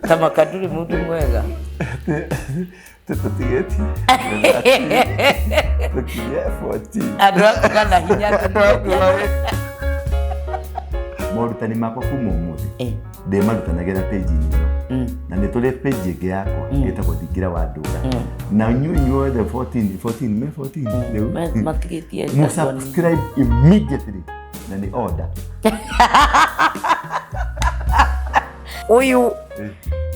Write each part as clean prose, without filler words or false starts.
Kama kaduri mtu mwega. Tutigeti. Tukiye 14. Adwa kana hinya. Morutani makwa kuma umuthi. Ndemarutanagira page ino. Na nĩ tũrĩ page ĩngĩ yakwa ĩtagwo Thingira wa Ndũra. Na inyuĩ the 14 Matigetie. subscribe immediately. Na nĩ order. Uyu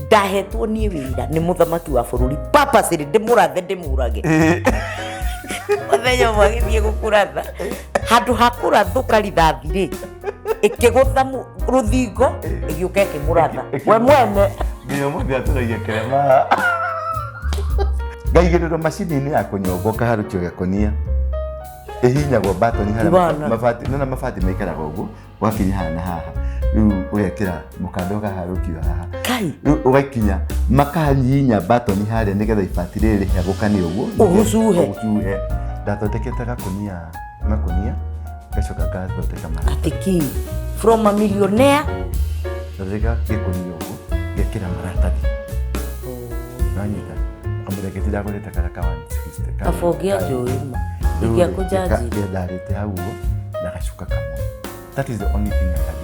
ndahetwo niĩ wĩra nĩ mũthamaki wa bũrũri purposely ndĩmũrathe ndĩmũrage. Mũthenya ũmwe agĩthiĩ gũkũratha handũ ha kũrathũka rithathi-rĩ ĩkĩgũtha rũthingo ĩgĩũka ĩkĩmũratha we mwene. Nginya mũthĩ atũragia kĩrema. Ngaigĩrĩrwo macini-inĩ ya kũnyongoka harũkio gĩakonia ĩhihinyagwo batoni harĩa mabati na mabati maikaraga ũguo wakinya haha na haha rĩu ũgekĩra mũkanda ũkaharũkio haha rĩu ũgaikinya makahihinya batoni harĩa nĩgetha ibati rĩrĩ rĩhagũkanie ũguo ũgucuhe. Ndathondekete makũnia ngacoka ngathondeka maratathi atiki from a millionaire ndathondeka gĩkũnia ũguo ngekĩra maratathi nanyita kamũtheketi ndagũrĩte karaka 160 kabogia njũĩ ikia kũjanji ndarĩte hau ũguo na gacuka kamwe. That is the only thing I can do.